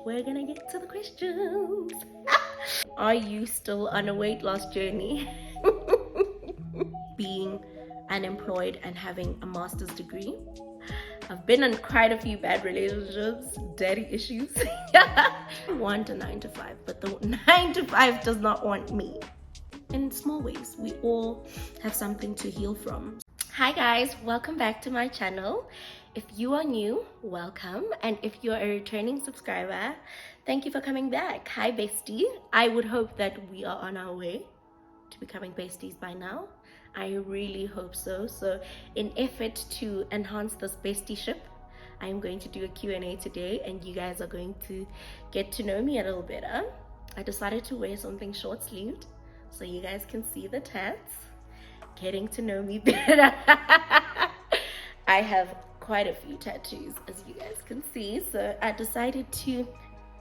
we're gonna get to the questions. Are you still on a weight loss journey? Being unemployed and having a master's degree, I've been in quite a few bad relationships, daddy issues. I want a 9 to 5, but the 9 to 5 does not want me. In small ways, we all have something to heal from. Hi guys, welcome back to my channel. If you are new, welcome, and if you're a returning subscriber, thank you for coming back. Hi bestie. I would hope that we are on our way to becoming besties by now. I really hope so. So in effort to enhance this bestieship, I am going to do a Q&A today, and you guys are going to get to know me a little better. I decided to wear something short-sleeved so you guys can see the tats, getting to know me better. I have quite a few tattoos, as you guys can see, so I decided to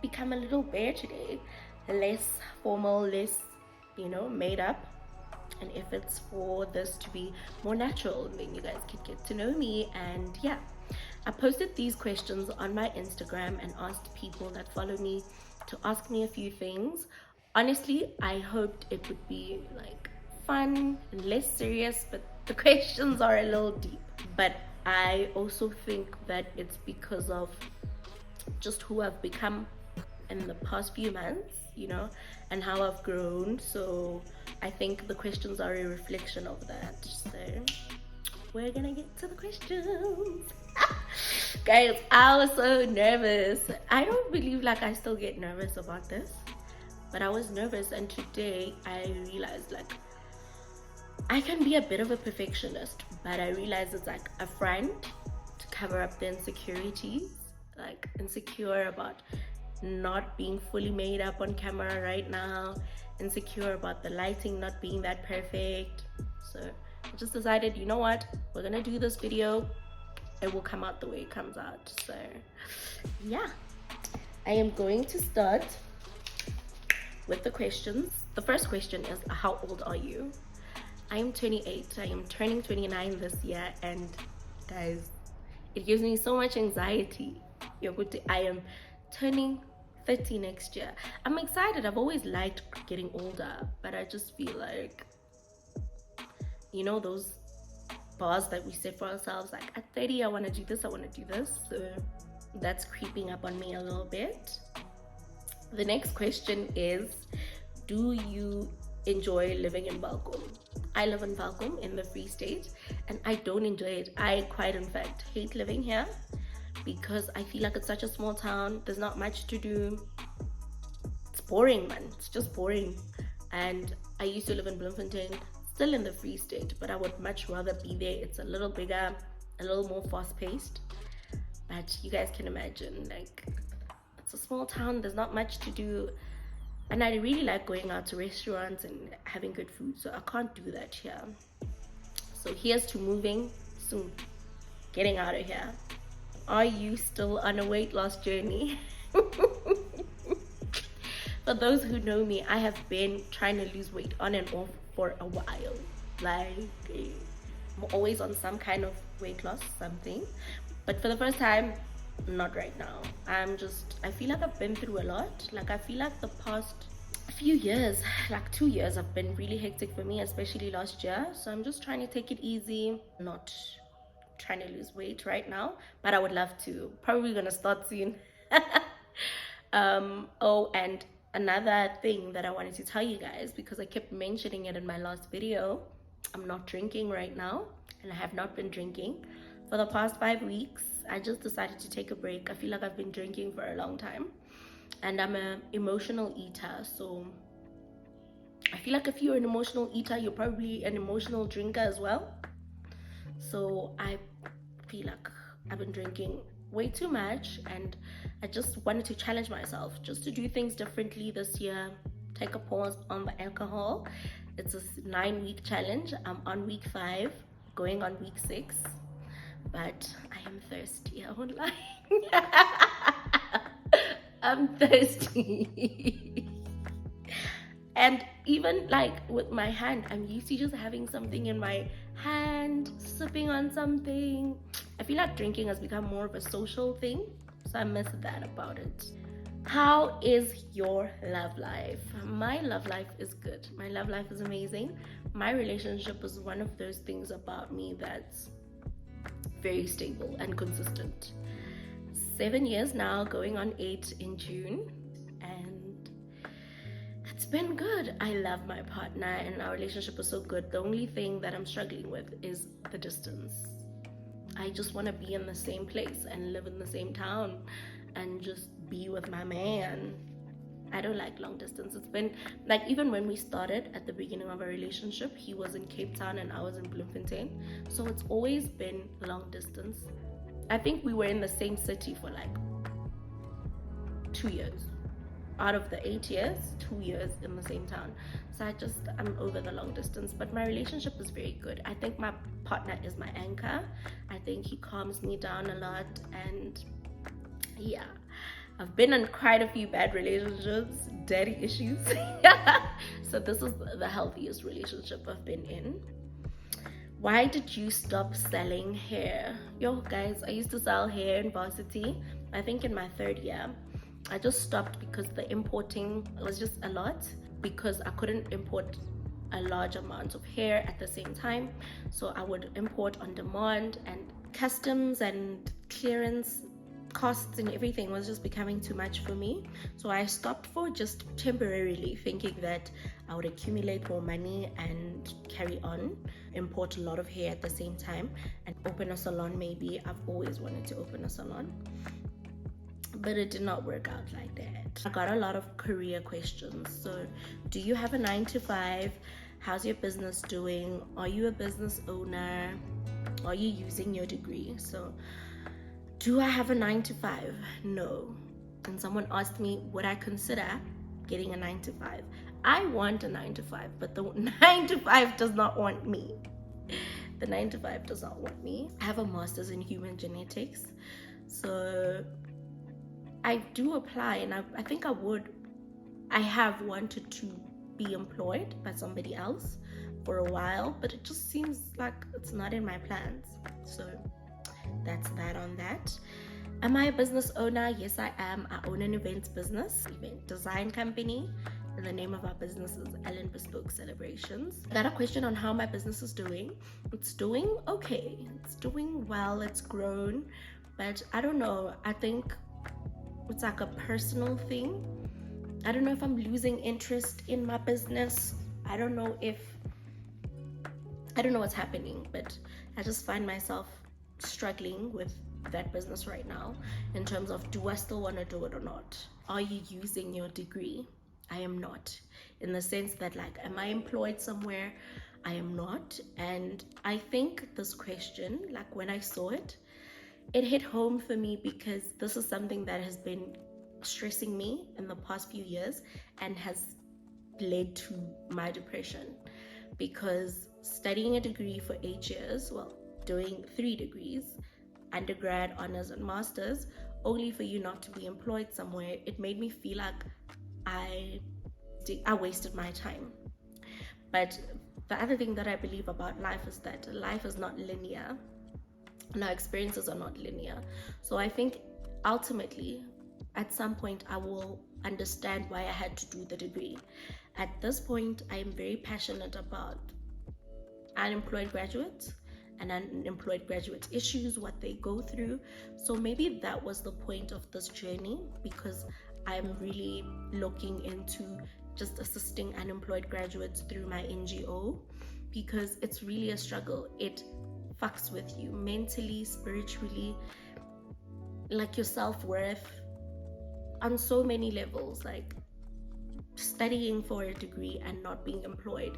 become a little bear today, less formal, less, made up. And if it's for this to be more natural, then you guys can get to know me. And yeah, I posted these questions on my Instagram and asked people that follow me to ask me a few things. Honestly, I hoped it would be like fun and less serious, but the questions are a little deep. But I also think that it's because of just who I've become in the past few months, and how I've grown. So I think the questions are a reflection of that. So we're gonna get to the questions. Guys, I was so nervous. I don't believe I still get nervous about this, but I was nervous, and today I realized I can be a bit of a perfectionist, but I realized it's like a front to cover up the insecurities, insecure about not being fully made up on camera right now, insecure about the lighting not being that perfect. So I just decided, you know what, we're gonna do this video. It will come out the way it comes out. So yeah, I am going to start with the questions. The first question is, how old are you? I am 28. I am turning 29 this year, and guys, it gives me so much anxiety. I am turning 30 next year. I'm excited. I've always liked getting older, but I just feel like, those bars that we set for ourselves, at 30 I want to do this, I want to do this. So that's creeping up on me a little bit. The next question is, do you enjoy living in Balcom? I live in Balcom in the Free State, and I don't enjoy it. I quite, in fact, hate living here because I feel like it's such a small town. There's not much to do. It's boring, man. It's just boring. And I used to live in Bloemfontein, still in the Free State, but I would much rather be there. It's a little bigger, a little more fast-paced. But you guys can imagine, it's a small town. There's not much to do. And I really like going out to restaurants and having good food, so I can't do that here. So here's to moving soon, getting out of here. Are you still on a weight loss journey? For those who know me, I have been trying to lose weight on and off for a while. I'm always on some kind of weight loss, something. But for the first time, not right now. I feel like I've been through a lot. I feel like the past few years, 2 years, have been really hectic for me, especially last year. So I'm just trying to take it easy, not trying to lose weight right now, but I would love to. Probably gonna start soon. And another thing that I wanted to tell you guys, because I kept mentioning it in my last video, I'm not drinking right now, and I have not been drinking for the past 5 weeks. I just decided to take a break. I feel like I've been drinking for a long time, and I'm an emotional eater. So I feel like if you're an emotional eater, you're probably an emotional drinker as well. So I feel like I've been drinking way too much, and I just wanted to challenge myself just to do things differently this year. Take a pause on the alcohol. It's a 9-week challenge. I'm on week 5, going on week 6. But I am thirsty, I won't lie. I'm thirsty. And even with my hand, I'm used to just having something in my hand, sipping on something. I feel like drinking has become more of a social thing, so I miss that about it. How is your love life? My love life is good. My love life is amazing. My relationship is one of those things about me that's very stable and consistent. 7 years now, going on 8 in June, and it's been good. I love my partner, and our relationship is so good. The only thing that I'm struggling with is the distance. I just want to be in the same place and live in the same town and just be with my man. I don't like long distance. It's been like, even when we started at the beginning of our relationship, he was in Cape Town and I was in Bloemfontein. So it's always been long distance. I think we were in the same city for like 2 years. Out of the 8 years, 2 years in the same town. So I'm over the long distance, but my relationship is very good. I think my partner is my anchor. I think he calms me down a lot, and yeah, I've been in quite a few bad relationships, daddy issues. So this is the healthiest relationship I've been in. Why did you stop selling hair? Yo guys, I used to sell hair in varsity, I think in my 3rd year. I just stopped because the importing was just a lot, because I couldn't import a large amount of hair at the same time. So I would import on demand, and customs and clearance costs and everything was just becoming too much for me. So I stopped for just temporarily, thinking that I would accumulate more money and carry on, import a lot of hair at the same time, and open a salon. Maybe I've always wanted to open a salon, but it did not work out like that. I got a lot of career questions. So, do you have a 9 to 5? How's your business doing? Are you a business owner? Are you using your degree? So, do I have a 9 to 5? No. And someone asked me, would I consider getting a 9 to 5? I want a 9 to 5, but the 9 to 5 does not want me. The 9 to 5 does not want me. I have a master's in human genetics. So I do apply, and I think I have wanted to be employed by somebody else for a while, but it just seems like it's not in my plans. So that's that on that. Am I a business owner? Yes, I am. I own an events business, event design company, and the name of our business is Ellen Bespoke Celebrations. I got a question on how my business is doing. It's doing okay. It's doing well. It's grown, but I don't know. I think it's like a personal thing. I don't know if I'm losing interest in my business. I don't know what's happening, but I just find myself struggling with that business right now in terms of, do I still want to do it or not? Are you using your degree? I am not, in the sense that, like, am I employed somewhere? I am not. And I think this question, like, when I saw it, it hit home for me, because this is something that has been stressing me in the past few years and has led to my depression. Because studying a degree for 8 years, well, doing 3 degrees, undergrad, honors, and masters, only for you not to be employed somewhere, it made me feel like I wasted my time. But the other thing that I believe about life is that life is not linear. And our experiences are not linear. So I think ultimately, at some point, I will understand why I had to do the degree. At this point, I am very passionate about unemployed graduates and unemployed graduates' issues, what they go through. So maybe that was the point of this journey, because I'm really looking into just assisting unemployed graduates through my NGO, because it's really a struggle. It fucks with you mentally, spiritually, like your self-worth on so many levels. Like, studying for a degree and not being employed,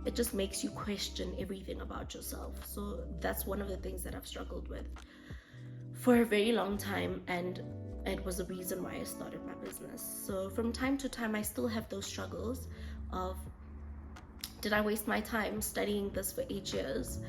it just makes you question everything about yourself. So that's one of the things that I've struggled with for a very long time, and it was the reason why I started my business. So from time to time, I still have those struggles of, did I waste my time studying this for 8 years?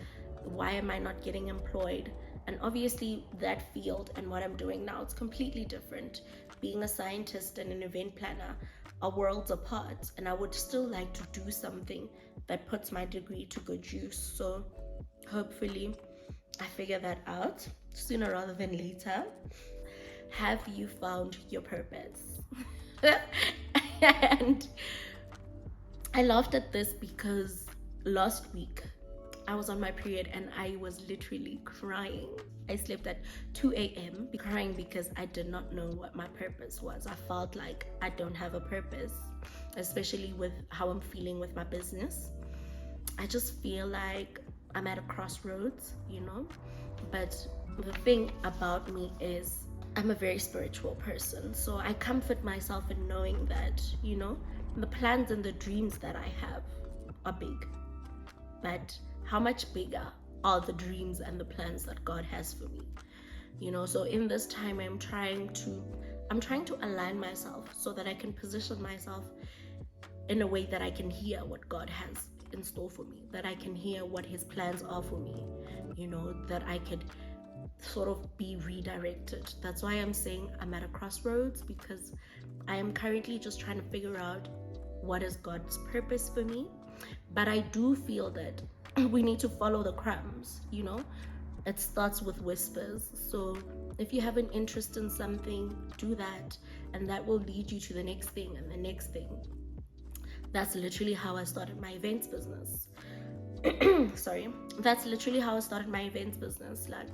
Why am I not getting employed? And obviously that field and what I'm doing now, it's completely different. Being a scientist and an event planner are worlds apart, and I would still like to do something that puts my degree to good use. So hopefully I figure that out sooner rather than later. have you found your purpose? And I laughed at this because last week I was on my period and I was literally crying. I slept at 2 a.m. crying because I did not know what my purpose was. I felt like I don't have a purpose, especially with how I'm feeling with my business. I just feel like I'm at a crossroads, you know? But the thing about me is I'm a very spiritual person. So I comfort myself in knowing that, you know, the plans and the dreams that I have are big. But how much bigger are the dreams and the plans that God has for me? You know, so in this time I'm trying to align myself so that I can position myself in a way that I can hear what God has in store for me, that I can hear what his plans are for me, you know, that I could sort of be redirected. That's why I'm saying I'm at a crossroads, because I am currently just trying to figure out what is God's purpose for me. But I do feel that we need to follow the crumbs, you know. It starts with whispers. So if you have an interest in something, do that, and that will lead you to the next thing and the next thing. That's literally how I started my events business. Sorry. That's literally how I started my events business. Like,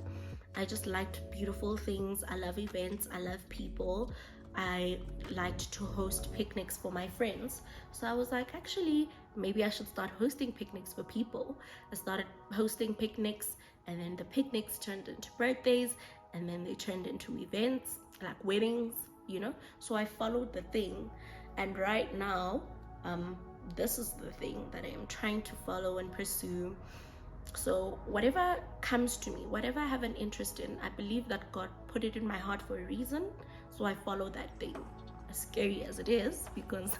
I just liked beautiful things. I love events. I love people. I liked to host picnics for my friends. So I was like, actually, maybe I should start hosting picnics for people. I started hosting picnics, and then the picnics turned into birthdays, and then they turned into events, like weddings, you know? So I followed the thing. And right now, this is the thing that I am trying to follow and pursue. So whatever comes to me, whatever I have an interest in, I believe that God put it in my heart for a reason. So I follow that thing, as scary as it is, because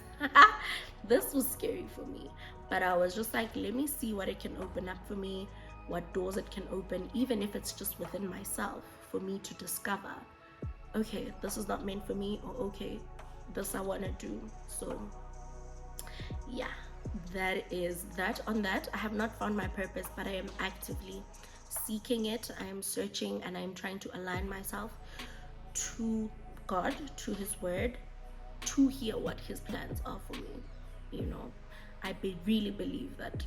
this was scary for me. But I was just like, let me see what it can open up for me, what doors it can open, even if it's just within myself, for me to discover, okay, this is not meant for me, or okay, this I want to do. So yeah, that is that on that. I have not found my purpose, but I am actively seeking it. I am searching, and I am trying to align myself to God, to his word, to hear what his plans are for me. You know, I really believe that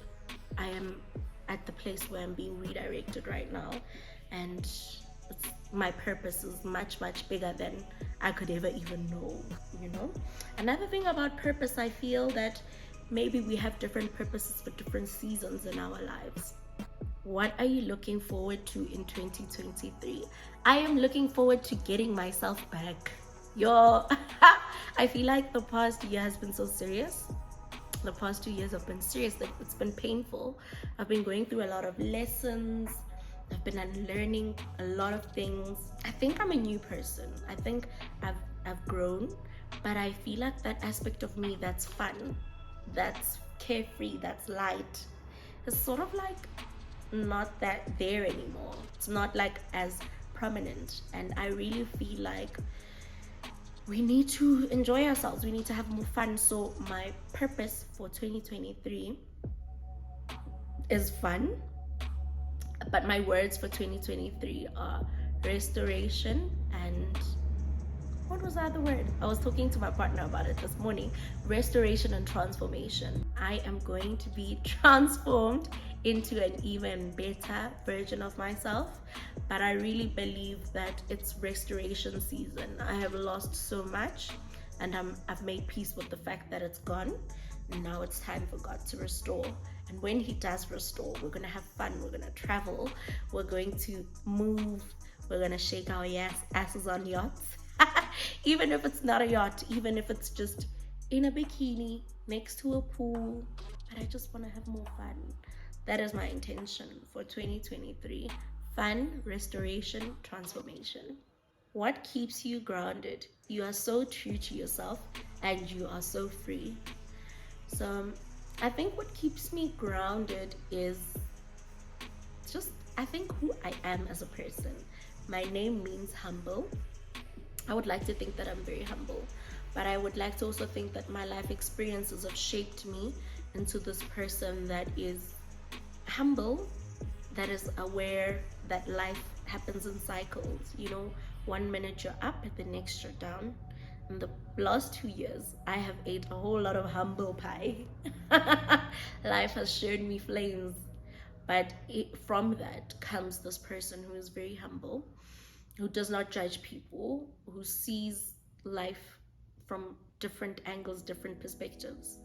I am at the place where I'm being redirected right now, and my purpose is much bigger than I could ever even know, you know. Another thing about purpose, I feel that maybe we have different purposes for different seasons in our lives. What are you looking forward to in 2023? I am looking forward to getting myself back. Yo, I feel like the past year has been so serious. The past 2 years have been serious. It's been painful. I've been going through a lot of lessons. I've been unlearning a lot of things. I think I'm a new person. I think I've grown, but I feel like that aspect of me that's fun, that's carefree, that's light, is sort of like not that there anymore. It's not like as prominent, and I really feel like we need to enjoy ourselves. We need to have more fun. So my purpose for 2023 is fun, but my words for 2023 are restoration and what was the other word? I was talking to my partner about it this morning. Restoration and transformation. I am going to be transformed into an even better version of myself, but I really believe that it's restoration season. I have lost so much, and I've made peace with the fact that it's gone. Now it's time for God to restore. And when he does restore, we're gonna have fun, we're gonna travel, we're going to move, we're gonna shake our asses on yachts. Even if it's not a yacht, even if it's just in a bikini next to a pool, but I just want to have more fun. That is my intention for 2023. Fun, restoration, transformation. What keeps you grounded? You are so true to yourself, and you are so free. So I think what keeps me grounded is just, I think, who I am as a person. My name means humble. I would like to think that I'm very humble, but I would like to also think that my life experiences have shaped me into this person that is humble, that is aware that life happens in cycles. You know, 1 minute you're up, the next you're down. In the last 2 years, I have ate a whole lot of humble pie. Life has shown me flames, but from that comes this person who is very humble, who does not judge people, who sees life from different angles, different perspectives.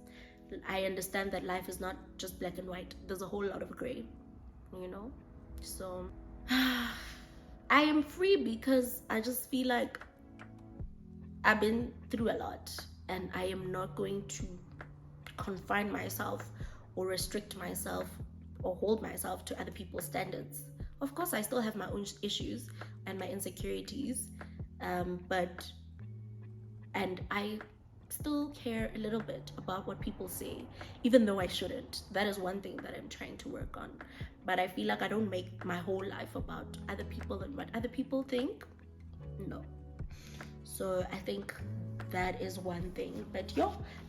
I understand that life is not just black and white. There's a whole lot of gray, you know? So I am free because I just feel like I've been through a lot, and I am not going to confine myself or restrict myself or hold myself to other people's standards. Of course, I still have my own issues and my insecurities, but I still care a little bit about what people say, even though I shouldn't. That is one thing that I'm trying to work on. But I feel like I don't make my whole life about other people and what other people think. No. So I think that is one thing. But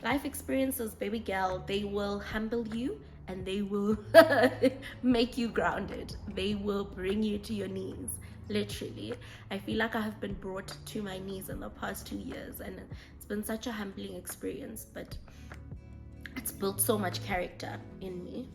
life experiences, baby girl, they will humble you and they will make you grounded. They will bring you to your knees. Literally, I feel like I have been brought to my knees in the past 2 years, and it's been such a humbling experience, but it's built so much character in me.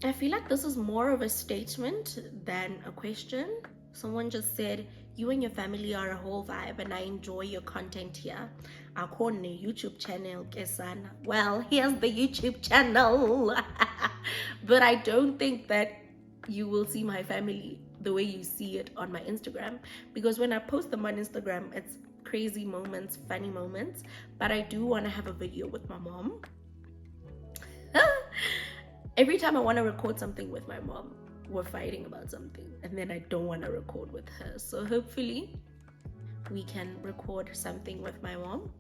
I feel like this is more of a statement than a question. Someone just said, you and your family are a whole vibe and I enjoy your content here. Akho ne YouTube channel kesana. Well, here's the YouTube channel. But I don't think that you will see my family the way you see it on my Instagram, because when I post them on Instagram, it's crazy moments, funny moments. But I do want to have a video with my mom. Every time I want to record something with my mom, we're fighting about something, and then I don't want to record with her. So hopefully we can record something with my mom,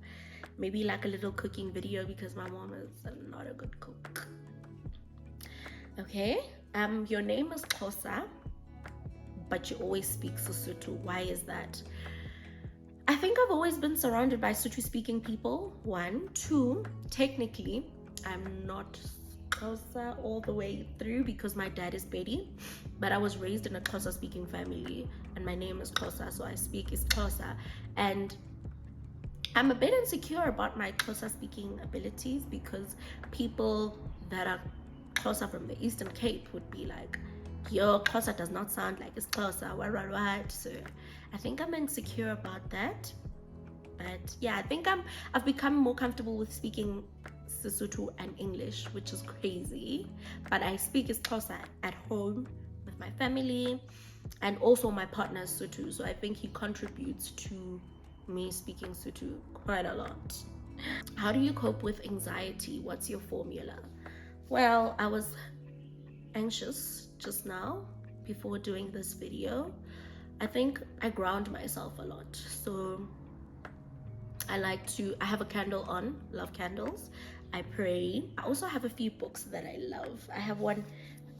maybe like a little cooking video, because my mom is not a good cook. Okay, your name is Xoxo, but you always speak Sesotho. Why is that? I think I've always been surrounded by Sotho speaking people. 1, 2, technically I'm not Xhosa all the way through because my dad is Pedi, but I was raised in a Xhosa speaking family and my name is Xoxo, so I speak is Xhosa. And I'm a bit insecure about my Xhosa speaking abilities, because people that are Xhosa from the Eastern Cape would be like, yo, Xhosa does not sound like it's Xhosa, what? So I think I'm insecure about that. But yeah, I think I've become more comfortable with speaking Sesotho and English, which is crazy. But I speak Xhosa at home with my family, and also my partner is Sotho, so I think he contributes to me speaking Sotho quite a lot. How do you cope with anxiety? What's your formula? Well, I was anxious just now before doing this video. I think I ground myself a lot, so I have a candle on, love candles. I pray. I also have a few books that I love. I have one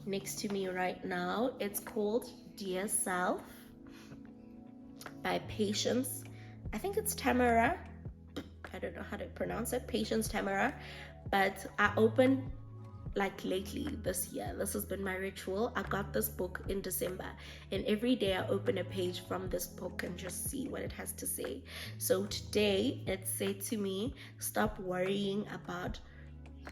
next to me right now. It's called Dear Self by Patience. I think it's Tamara. I don't know how to pronounce it. Patience Tamara. But I opened like lately this year. This has been my ritual. I got this book in December, and every day I open a page from this book and just see what it has to say. So today it said to me, stop worrying about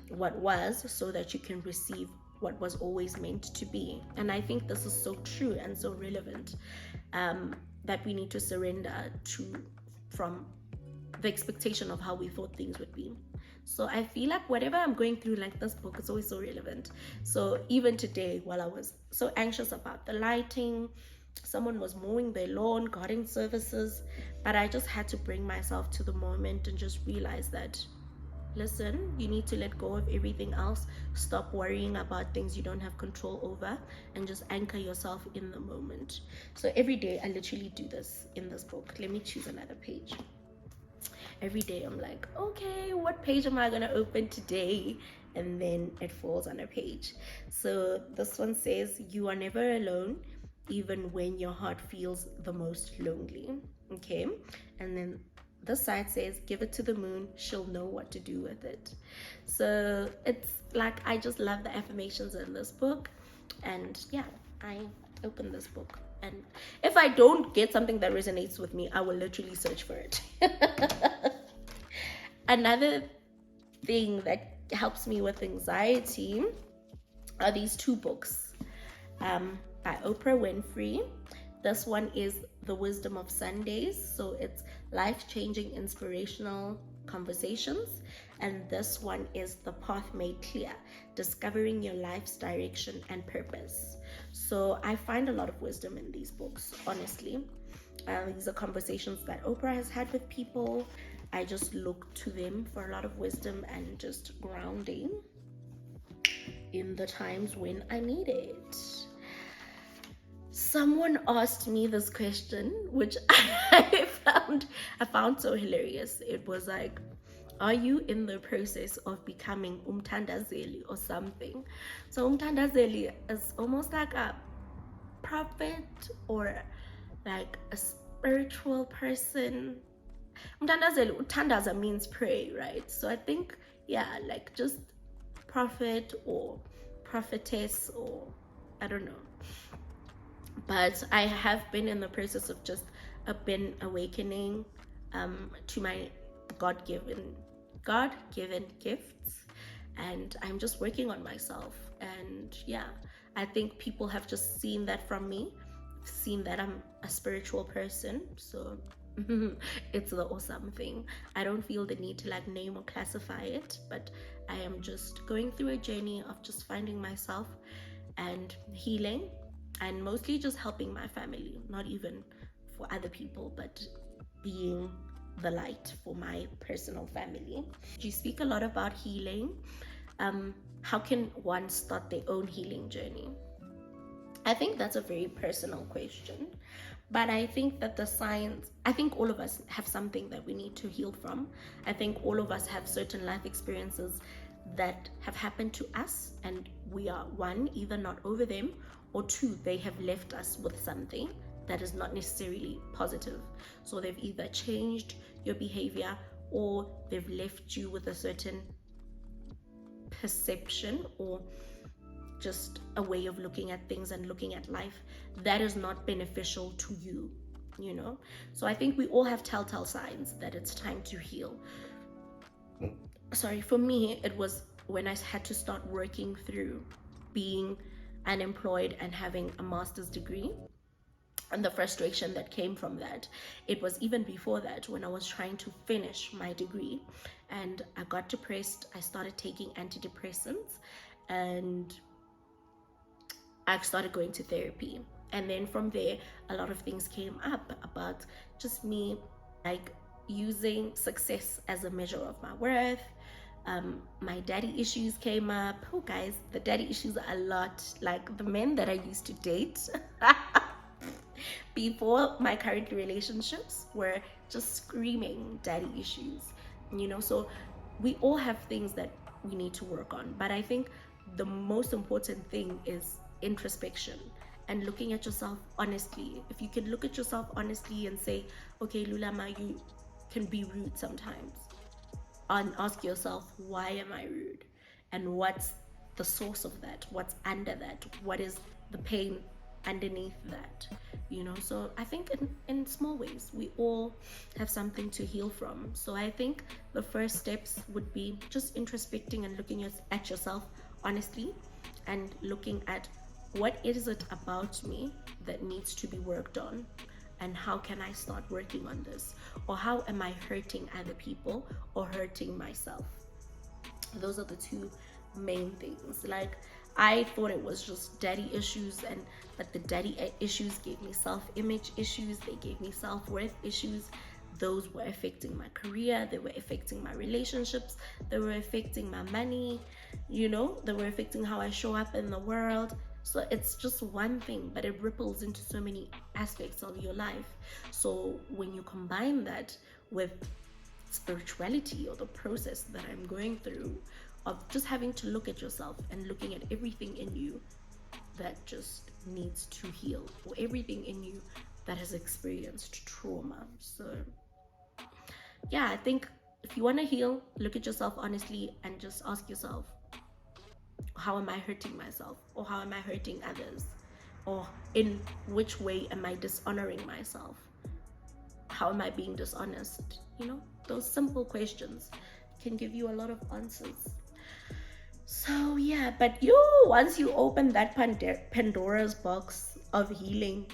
what was so that you can receive what was always meant to be. And I think this is so true and so relevant, that we need to surrender from the expectation of how we thought things would be. So I feel like whatever I'm going through, like this book is always so relevant. So even today, while I was so anxious about the lighting, someone was mowing their lawn, garden services, but I just had to bring myself to the moment and just realize that, listen, you need to let go of everything else. Stop worrying about things you don't have control over, and just anchor yourself in the moment. So every day I literally do this in this book. Let me choose another page. Every day I'm like, okay, what page am I gonna open today? And then it falls on a page. So this one says, you are never alone, even when your heart feels the most lonely. Okay, and then this side says, give it to the moon, she'll know what to do with it. So it's like, I just love the affirmations in this book. And yeah, I opened this book And if I don't get something that resonates with me, I will literally search for it. Another thing that helps me with anxiety are these two books by Oprah Winfrey. This one is The Wisdom of Sundays. So it's life-changing, inspirational conversations. And this one is The Path Made Clear, Discovering Your Life's Direction and Purpose. So I find a lot of wisdom in these books, honestly. These are conversations that Oprah has had with people. I just look to them for a lot of wisdom and just grounding in the times when I need it. Someone asked me this question, which I found so hilarious. It was like, are you in the process of becoming umthandazeli or something? So umthandazeli is almost like a prophet or like a spiritual person. Umthandazeli, uthandaza means pray, right? So I think, yeah, like just prophet or prophetess, or I don't know. But I have been in the process of just been awakening to my God-given gifts, and I'm just working on myself. And yeah, I think people have just seen that from me, seen that I'm a spiritual person. So it's the awesome thing. I don't feel the need to like name or classify it, but I am just going through a journey of just finding myself and healing, and mostly just helping my family, not even for other people, but being the light for my personal family. You speak a lot about healing. How can one start their own healing journey? I think that's a very personal question, but I think that I think all of us have something that we need to heal from. I think all of us have certain life experiences that have happened to us, and we are, one, either not over them, or two, they have left us with something that is not necessarily positive. So they've either changed your behavior, or they've left you with a certain perception or just a way of looking at things and looking at life that is not beneficial to you, you know? So I think we all have telltale signs that it's time to heal. Sorry, for me, it was when I had to start working through being unemployed and having a master's degree, and the frustration that came from that. It was even before that, when I was trying to finish my degree and I got depressed. I started taking antidepressants and I started going to therapy. And then from there, a lot of things came up about just me like using success as a measure of my worth. My daddy issues came up. Oh guys, the daddy issues are a lot. Like the men that I used to date before my current relationships were just screaming daddy issues, you know? So we all have things that we need to work on, but I think the most important thing is introspection and looking at yourself honestly. If you can look at yourself honestly and say, okay, Lulama, you can be rude sometimes, and ask yourself, why am I rude? And what's the source of that? What's under that? What is the pain underneath that? You know, so I think in small ways, we all have something to heal from. So I think the first steps would be just introspecting and looking at yourself honestly, and looking at what is it about me that needs to be worked on, and how can I start working on this? Or how am I hurting other people or hurting myself? Those are the two main things. Like, I thought it was just daddy issues, but the daddy issues gave me self-image issues, they gave me self-worth issues. Those were affecting my career, they were affecting my relationships, they were affecting my money, you know, they were affecting how I show up in the world. So it's just one thing, but it ripples into so many aspects of your life. So when you combine that with spirituality, or the process that I'm going through of just having to look at yourself and looking at everything in you that just needs to heal, or everything in you that has experienced trauma. So yeah, I think if you want to heal, look at yourself honestly and just ask yourself, how am I hurting myself, or how am I hurting others? Or in which way am I dishonoring myself? How am I being dishonest? You know, those simple questions can give you a lot of answers. So yeah, but once you open that Pandora's box of healing,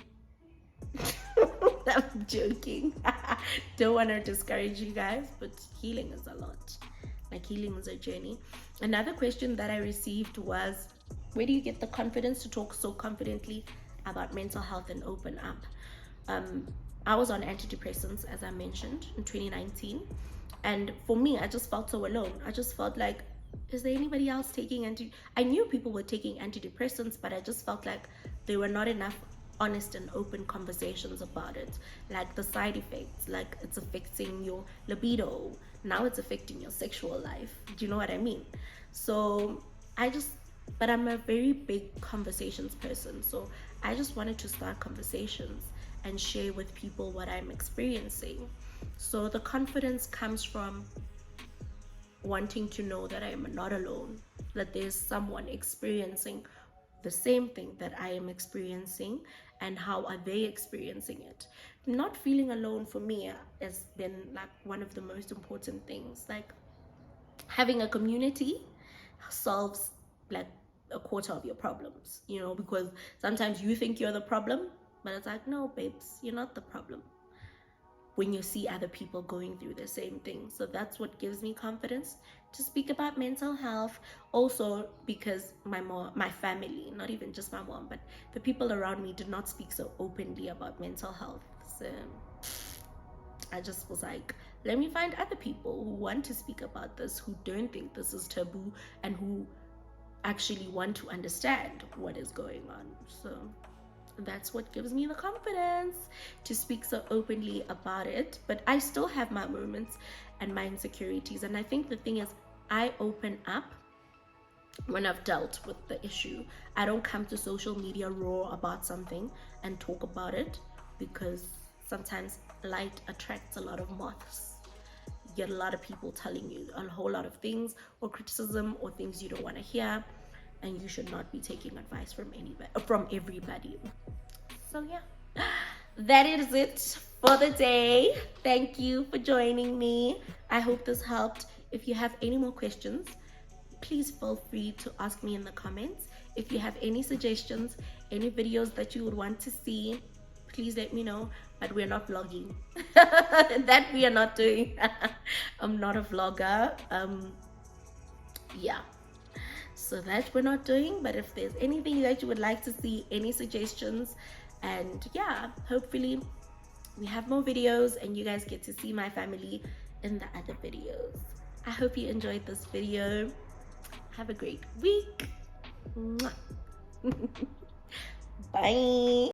I'm joking. Don't want to discourage you guys, but healing is a lot. Like, healing is a journey. Another question that I received was, where do you get the confidence to talk so confidently about mental health and open up? I was on antidepressants, as I mentioned, in 2019. And for me, I just felt so alone. I just felt like, is there anybody else taking I knew people were taking antidepressants, but I just felt like there were not enough honest and open conversations about it, like the side effects, like it's affecting your libido, now it's affecting your sexual life. Do you know what I mean? So but I'm a very big conversations person, so I just wanted to start conversations and share with people what I'm experiencing. So the confidence comes from wanting to know that I am not alone, that there's someone experiencing the same thing that I am experiencing, and how are they experiencing it. Not feeling alone for me has been like one of the most important things. Like, having a community solves like a quarter of your problems, you know, because sometimes you think you're the problem, but it's like, no, babes, you're not the problem, when you see other people going through the same thing. So that's what gives me confidence to speak about mental health. Also, because my family, not even just my mom, but the people around me, did not speak so openly about mental health. So I just was like, let me find other people who want to speak about this, who don't think this is taboo, and who actually want to understand what is going on. So that's what gives me the confidence to speak so openly about it. But I still have my moments and my insecurities, and I think the thing is, I open up when I've dealt with the issue. I don't come to social media raw about something and talk about it, because sometimes light attracts a lot of moths. You get a lot of people telling you a whole lot of things, or criticism, or things you don't want to hear, and you should not be taking advice from everybody. So yeah, that is it for the day. Thank you for joining me. I hope this helped. If you have any more questions, please feel free to ask me in the comments. If you have any suggestions, any videos that you would want to see, please let me know. But we're not vlogging. That we are not doing. I'm not a vlogger. Yeah, so that we're not doing. But if there's anything that you would like to see, any suggestions, and yeah, hopefully we have more videos and you guys get to see my family in the other videos. I hope you enjoyed this video. Have a great week. Bye.